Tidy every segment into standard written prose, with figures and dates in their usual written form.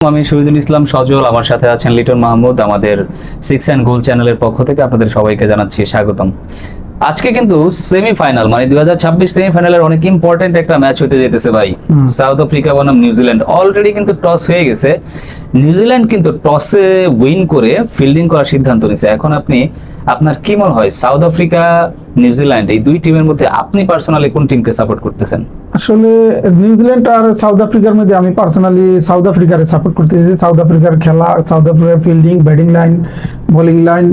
আমি শহীদুল ইসলাম সজল, আমার সাথে আছেন লিটন মাহমুদ। আমাদের সিক্স অ্যান্ড গোল চ্যানেলের পক্ষ থেকে আপনাদের সবাইকে জানাচ্ছি স্বাগতম। আজকে কিন্তু সেমিফাইনাল মানে 2026 সেমিফাইনালের অনেক ইম্পর্টেন্ট একটা ম্যাচ হতে যেতেছে ভাই। সাউথ আফ্রিকা বনাম নিউজিল্যান্ড, অলরেডি কিন্তু টস হয়ে গেছে। নিউজিল্যান্ড কিন্তু টসে উইন করে ফিল্ডিং করার সিদ্ধান্ত নিয়েছে। এখন আপনার কি মনে হয় সাউথ আফ্রিকা নিউজিল্যান্ড এই দুই টিমের মধ্যে আপনি পার্সোনালি কোন টিমকে সাপোর্ট করতেছেন? আসলে নিউজিল্যান্ড আর সাউথ আফ্রিকার মধ্যে আমি পার্সোনালি সাউথ আফ্রিকারে সাপোর্ট করতেছি। সাউথ আফ্রিকার খেলা, সাউথ আফ্রিকার fielding, batting line, bowling line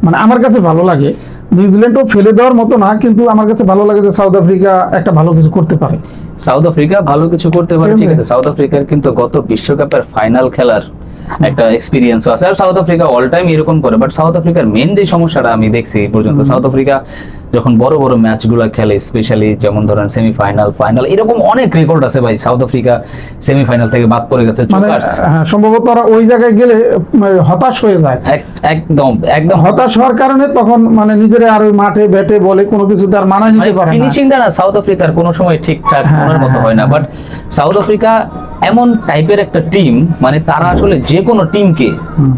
মানে আমার কাছে ভালো লাগে। নিউজিল্যান্ডও ফেলে দেওয়ার মতো না, কিন্তু আমার কাছে ভালো লাগে যে সাউথ আফ্রিকা একটা ভালো কিছু করতে পারে। সাউথ আফ্রিকা ভালো কিছু করতে পারে, ঠিক আছে। সাউথ আফ্রিকার কিন্তু গত বিশ্বকাপের ফাইনাল খেলার একটা এক্সপিরিয়েন্স আছে, আর সাউথ আফ্রিকা অল টাইম এরকম করে। বাট সাউথ আফ্রিকার মেন যে সমস্যাটা আমি দেখছি এই পর্যন্ত, সাউথ আফ্রিকা যখন বড় বড় ম্যাচগুলো খেলে, স্পেশালি যেমন ধরেন সেমিফাইনাল, ফাইনাল, এরকম অনেক রেকর্ড আছে ভাই। সাউথ আফ্রিকা সেমিফাইনাল থেকে বাদ পড়ে গেছে, মানে সম্ভবত ওরা ওই জায়গায় গেলে হতাশ হয়ে যায়। একদম একদম হতাশ হওয়ার কারণে তখন মানে নিজেরা আর ওই মাঠে ব্যাটে বলে কোনো কিছু তার মানায় নিতে পারে না। ফিনিশিংটা না সাউথ আফ্রিকার কোনো সময় ঠিকঠাক মনের মতো হয় না। বাট সাউথ আফ্রিকা এমন টাইপের একটা টিম, মানে তারা আসলে যে কোনো টিমকে,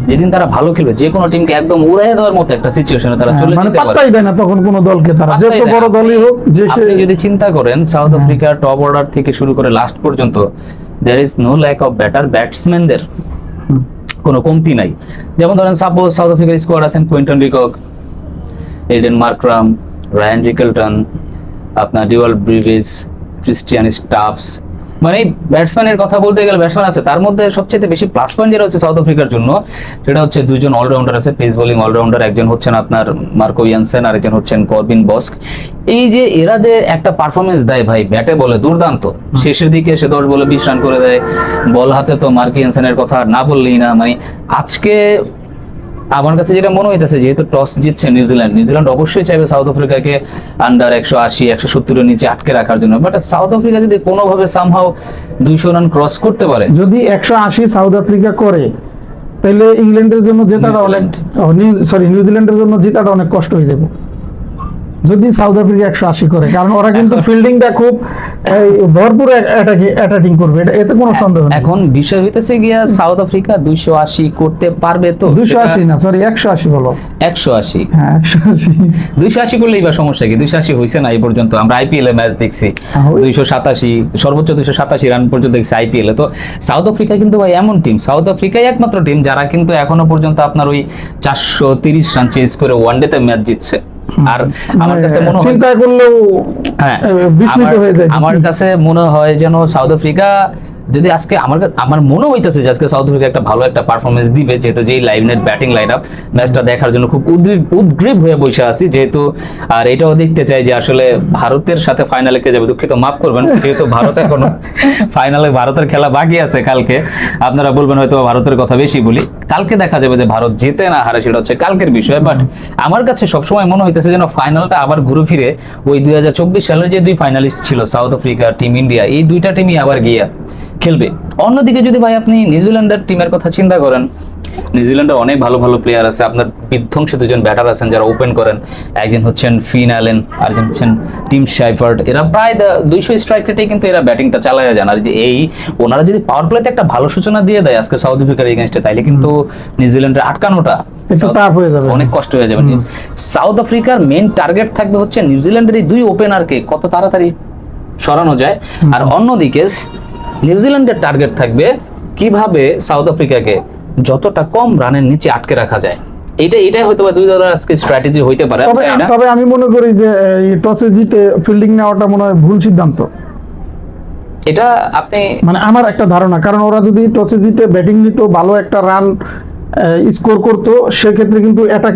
যেদিন তারা ভালো খেলবে, যে কোনো টিমকে একদম উড়াইয়ে দেওয়ার মতো একটা সিচুয়েশনে তারা চলে যেতে পারে। পাত্তাই দেয় না তখন কোনো দলকে, তারা যত বড় দলই হোক। যে আপনি যদি চিন্তা করেন সাউথ আফ্রিকার টপ অর্ডার থেকে শুরু করে লাস্ট পর্যন্ত, there is no lack of batter ব্যাটসম্যানদের, কোনো কমতি নাই। যেমন ধরেন সাপোজ সাউথ আফ্রিকার স্কোয়াড আছেন Quinton de Kock, Aiden Markram, Ryan Rickelton, আপনার ডিওয়াল ব্রিভিস, ক্রিস্টিয়ান স্টাফস, মানে ব্যাটসম্যানের কথা বলতে গেলে ব্যাটসম্যান আছে। তার মধ্যে সবচেয়ে বেশি প্লাস পয়েন্ট যেটা হচ্ছে সাউথ আফ্রিকার জন্য, সেটা হচ্ছে দুইজন অলরাউন্ডার আছে, পেস বোলিং অলরাউন্ডার। একজন হচ্ছেন আপনার মার্কো ইয়ানসেন, আর একজন হচ্ছেন করবিন বস্ক। এই যে এরা যে একটা পারফরমেন্স দেয় ভাই, ব্যাটে বলে দুর্দান্ত। শেষের দিকে এসে 10 বলে 20 রান করে দেয়। বল হাতে তো মার্কো ইয়ানসেনের কথা না বললেই না। মানে আজকে আমার কাছে যেটা মনে হইতেছে, যেহেতু টস জিতছে নিউজিল্যান্ড অবশ্যই চাইবে সাউথ আফ্রিকাকে আন্ডার 180 170 এর নিচে আটকে রাখার জন্য। বাট সাউথ আফ্রিকা যদি কোনোভাবে সামহাও 200 রান ক্রস করতে পারে, যদি 180 সাউথ আফ্রিকা করে, তাহলে ইংল্যান্ডের জন্য জেতাটা অনেক, নিউজিল্যান্ডের জন্য জেতাটা অনেক কষ্ট হয়ে যাবে যদি সাউথ আফ্রিকা 180 করে। কারণ ওরা কিন্তু ফিল্ডিংটা খুব ভরপুর অ্যাটাকিং করবে, এতে কোনো সন্দেহ নেই। এখন বিষয় হইতেছে গিয়া সাউথ আফ্রিকা 280 করতে পারবে তো? 280 না, সরি 180 বলো। 180, হ্যাঁ 180। 280 করলেই বা সমস্যা কি? 280 হইছে না এই পর্যন্ত? আমরা আইপিএল এ ম্যাচ দেখছি 287, সর্বোচ্চ 287 রান পর্যন্ত দেখছি আইপিএল এ। তো সাউথ আফ্রিকা কিন্তু ভাই এমন টিম, সাউথ আফ্রিকাই একমাত্র টিম যারা কিন্তু এখনো পর্যন্ত আপনার ওই 430 রান চেজ করে ওয়ানডেতে ম্যাচ জিতছে। আর আমার কাছে মনে হয়, চিন্তা করলেও বিস্মিত হয়ে যায়। আমার কাছে মনে হয় যেন সাউথ আফ্রিকা যদি আজকে, আমার মনে হইতেছে যে আজকে সাউথ আফ্রিকা একটা ভালো একটা পারফরমেন্স দিবে, যেহেতু যেই live net batting line up, ম্যাচটা দেখার জন্য খুব উদ্গ্রীব হয়ে বসে আছি যেহেতু। আর এটাও দেখতে চাই যে আসলে ভারতের সাথে ফাইনালে কে যাবে। দুঃখিত, মাফ করবেন, যেহেতু ভারত এখনো ফাইনালে, ভারতের খেলা বাকি আছে কালকে। আপনারা বলবেন হয়তো ভারতের কথা বেশি বলি, কালকে দেখা যাবে যে ভারত জেতে না হারে, সেটা হচ্ছে কালকের বিষয়। বাট আমার কাছে সবসময় মনে হইতেছে যেন ফাইনালটা আবার ঘুরে ফিরে ওই 2024 সালের যে দুই ফাইনালিস্ট ছিল সাউথ আফ্রিকা, টিম ইন্ডিয়া, এই দুইটা টিমই আবার গিয়া খেলবে। অন্যদিকে যদি ভাই আপনি নিউজিল্যান্ডের টিমের কথা চিন্তা করেন, নিউজিল্যান্ডে অনেক ভালো ভালো প্লেয়ার আছে। আপনার বিধ্বংসী দুজন ব্যাটার আছেন যারা ওপেন করেন, একজন হচ্ছেন ফিন অ্যালেন, আরেকজন হচ্ছেন টিম শাইফার্ড। এরা প্রায় 200 স্ট্রাইক রেটে কিন্তু এরা ব্যাটিংটা চালায় যান। আর যে ওনারা যদি পাওয়ার প্লেতে একটা ভালো সূচনা দিয়ে দেয় আজকে সাউথ আফ্রিকার এগেইনস্টে, তাইলে কিন্তু নিউজিল্যান্ডের আটকানোটা অনেক কষ্ট হয়ে যাবে। সাউথ আফ্রিকার মেইন টার্গেট থাকবে হচ্ছে নিউজিল্যান্ডের এই দুই ওপেনারকে কত তাড়াতাড়ি সরানো যায়। আর অন্যদিকে নিউজিল্যান্ডের টার্গেট থাকবে কিভাবে সাউথ আফ্রিকাকে যতটা কম রানের নিচে আটকে রাখা যায়। এটাই হয়তো দুই দলের আজকে স্ট্র্যাটেজি হইতে পারে। তবে আমি মনে করি যে টসে জিতে ফিল্ডিং নেওয়াটা মনে হয় ভুল সিদ্ধান্ত। এটা আপনি, মানে আমার একটা ধারণা, কারণ ওরা যদি টসে জিতে ব্যাটিং নিত, ভালো একটা রান স্কোর করতো, সেক্ষেত্রে কিন্তু অ্যাটাক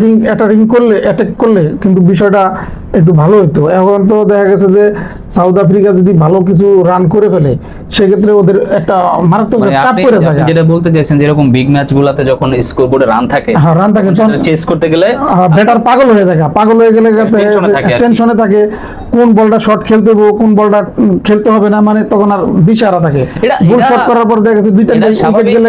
করলে কিন্তু বিষয়টা একটু ভালো হতো। এখন তো দেখা গেছে যে সাউথ আফ্রিকা যদি ভালো কিছু রান করে ফেলে, সেক্ষেত্রে ওদের একটা মারাত্মক চাপ পড়ে যায়। যেটা বলতে চাইছেন যেরকম বিগ ম্যাচ গুলাতে যখন স্কোর বোর্ডে রান থাকে, চেস করতে গেলে ব্যাটার পাগল হয়ে গেলে টেনশনে থাকে, কোন বলটা শট খেলতে হবে, কোন বলটা খেলতে হবে না, মানে তখন আর দিশাহারা থাকে। ভুল শট করার পর দেখা গেছে দুইটা উইকেট গেলে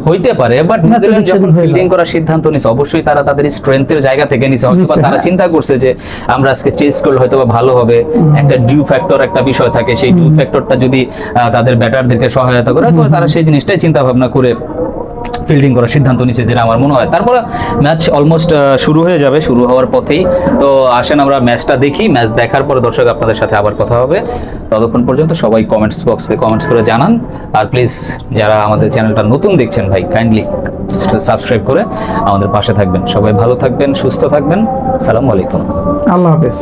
হইতে পারে। বাট নিউজিল্যান্ড যখন ফিল্ডিং করার সিদ্ধান্ত নিছে, অবশ্যই তারা তাদের স্ট্রেংথের জায়গা থেকে নিছে। হয়তো তারা চিন্তা করছে যে আমরা আজকে আজকে চেস করলে হয়তো বা ভালো হবে, একটা ডিউ ফ্যাক্টর একটা বিষয় থাকে, সেই ডিউ ফ্যাক্টরটা যদি তাদের ব্যাটারদেরকে সহায়তা করে তো তারা সেই জিনিসটাই চিন্তা ভাবনা করে ফিল্ডিং করার সিদ্ধান্ত নিচ্ছে, যেটা আমার মনে হয়। তারপরে ম্যাচ অলমোস্ট শুরু হয়ে যাবে, শুরু হওয়ার পথেই। তো আসেন আমরা ম্যাচটা দেখি, ম্যাচ দেখার পরে দর্শক আপনাদের সাথে আবার কথা হবে। ততক্ষণ পর্যন্ত সবাই কমেন্টস বক্সে কমেন্টস করে জানান, আর প্লিজ যারা আমাদের চ্যানেলটা নতুন দেখছেন ভাই কাইন্ডলি সাবস্ক্রাইব করে আমাদের পাশে থাকবেন। সবাই ভালো থাকবেন, সুস্থ থাকবেন। আসসালামু আলাইকুম। আল্লাহ হাফেজ।